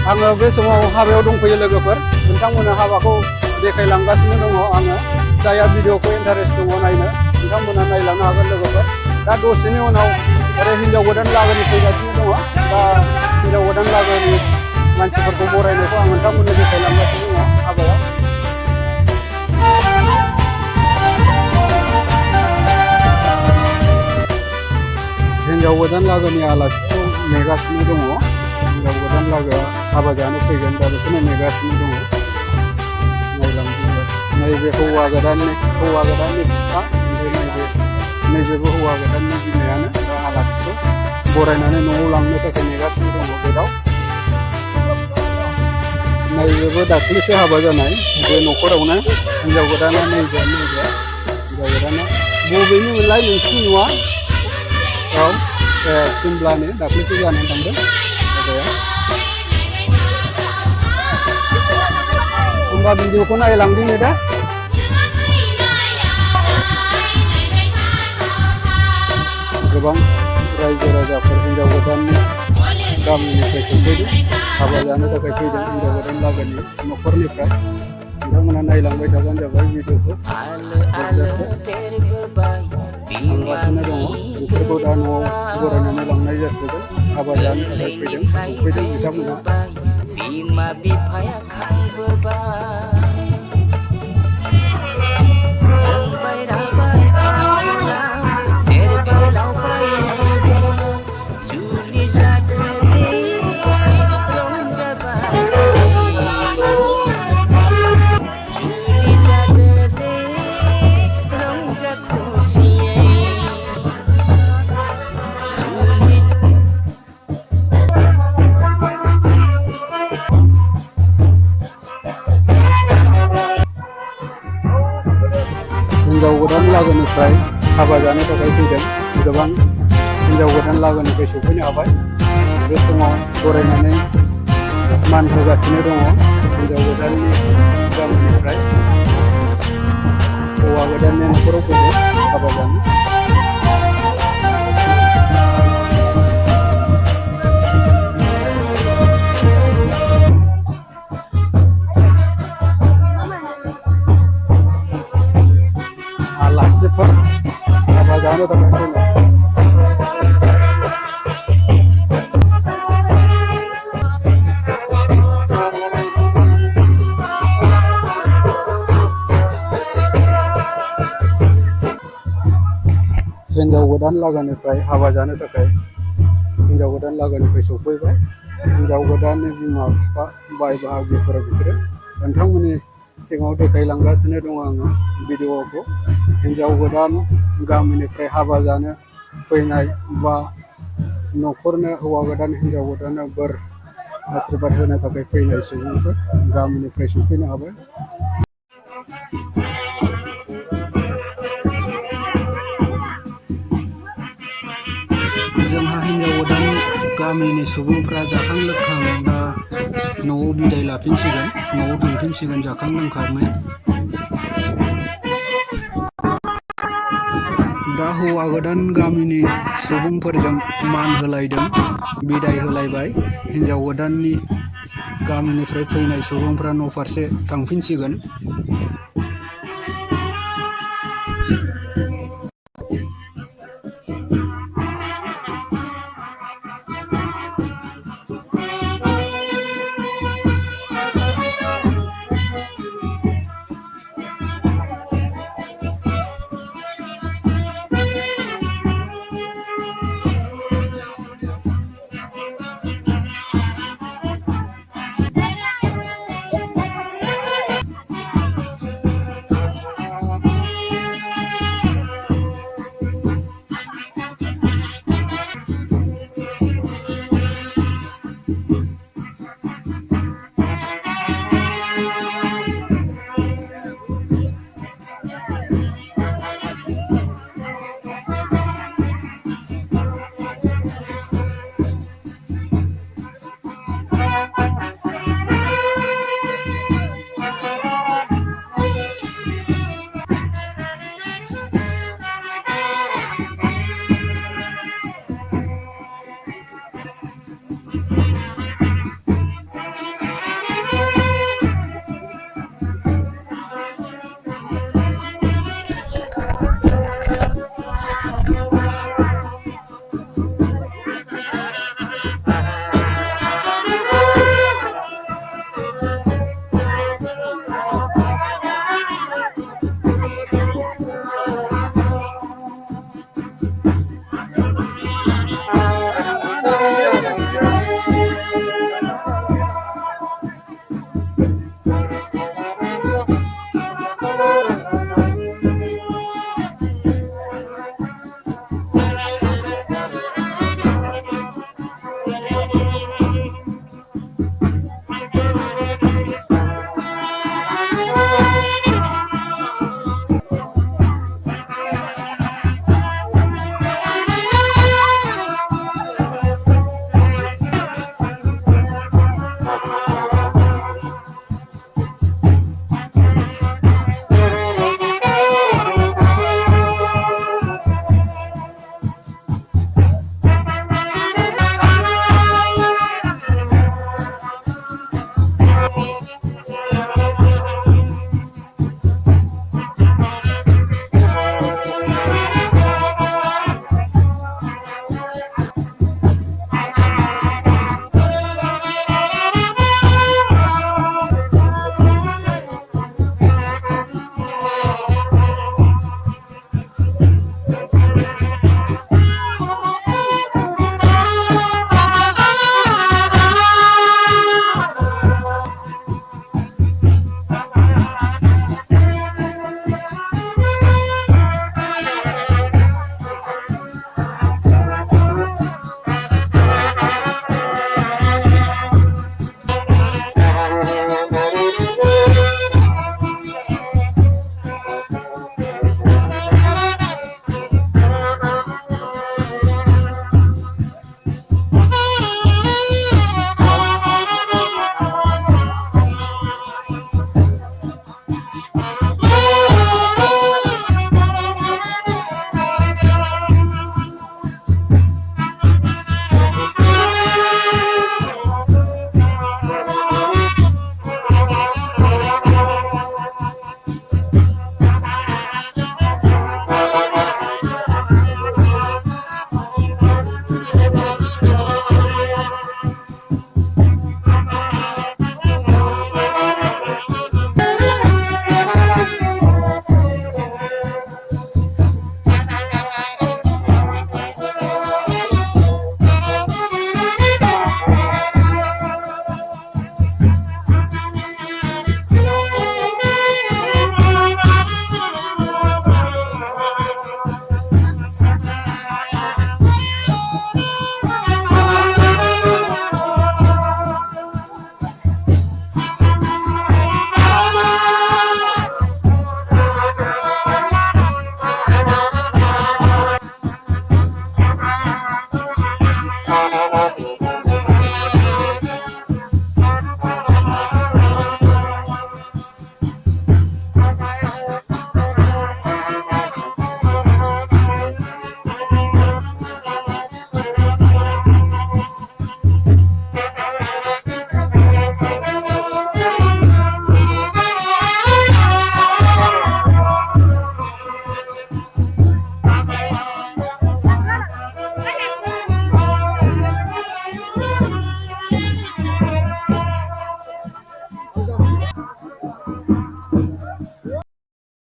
आङो बे समाव हाबायाव दंफैयो लोगोफोर नोंथांमोना हाबाखौ देखायलांगासिनो दङ आङो जायहा भिडिअखौ इन्टारेस्ट दङ नायनो नोंथांमोना नायलांनो हागोन लोगोफोर दा दसेनि उनाव ओरै हिन्जाव गोदान लागोनि फैगासिनो दङ दा हिन्जाव गोदान लागोनि मानसिफोरखौ बरायनायखौ आं नोंथांमोननो देखायलांगासिनो दङ हाबायाव हिन्जाव गोदान लागोनि आलासिखौ नेगासिनो दङ हिन्जाव गोदान लागोआ हाबा जानो फैगोन दा बेखौनो नेगासिनो दङ नायलांजोबबाय नैबे हौवा गोदाननि बिफा ओमफ्राय नैबेबो हौवा गोदाननि बिमायानो दा आलासिखौ बरायनानै न'आव लांनो थाखाय नेगासिनो दङ गेटआव नैबेबो दाख्लैसो हाबा जानाय बे न'खरावनो हिन्जाव गोदाना नैबे हिन्जाव गोदाना बबेनिमोनलाय नोंसिनि न'आ औ सिमलानि दाख्लैसो जानानै थांदों हाबाया होमबा भिडिअखौ नायलांदिनि दा गोबां रायजो राजाफोर हिन्जाव गोदाननि गामिनिफ्राय सफैदों हाबा जानो थाखाय फैदों हिन्जाव गोदान लागोनि न'खरनिफ्राय नोंथांमोना नायलांबाय थाबानो जाबाय भिडिअखौ थांगासिनो दङ बिसोरखौ दा न'आव बरायनानै लांनाय जासिगोन हाबा जानो थाखाय सफैदों बिथांमोना बिमा बिफाया हिन्जाव गोदान लागोनिफ्राय हाबा जानो थाखाय फैदों गोबां हिन्जाव गोदान लागोनिफ्राय सफैनो हाबाय बे समाव बरायनानै मान होगासिनो दङ हिन्जाव गोदाननि गामिनिफ्राय हौवा गोदाननि न'खराव फैदों हाबा जानो हाबा जानो थाखाय फैनाय हिन्जाव गोदान लागोनिफ्राय हाबा जानो थाखाय हिन्जाव गोदान लागोनिफ्राय सफैबाय हिन्जाव गोदाननि बिमा बिफा बाय बाहागिफोरा बिसोरो नोंथांमोननि सिगाङाव देखायलांगासिनो दङ आङो भिडिअखौ हिन्जाव गोदान गामिनिफ्राय हाबा जानो फैनाय बा न'खरनो हौवा गोदान हिन्जाव गोदाननो बोर आशीर्बाद होनो थाखाय फैनाय सुबुंफोर गामिनिफ्राय सफैनो हाबाय जोंहा हिन्जाव गोदान गामिनि सुबुंफ्रा जाखां लोंखां दा न'आव बिदाय लाफिनसिगोन न'आव थांफिनसिगोन जाखां लोंखाङै दा हौवा गोदान गामिनि सुबुंफोरजों मान होलायदों बिदाय होलायबाय हिन्जाव गोदाननि गामिनिफ्राय फैनाय सुबुंफ्रा न' फारसे थांफिनसिगोन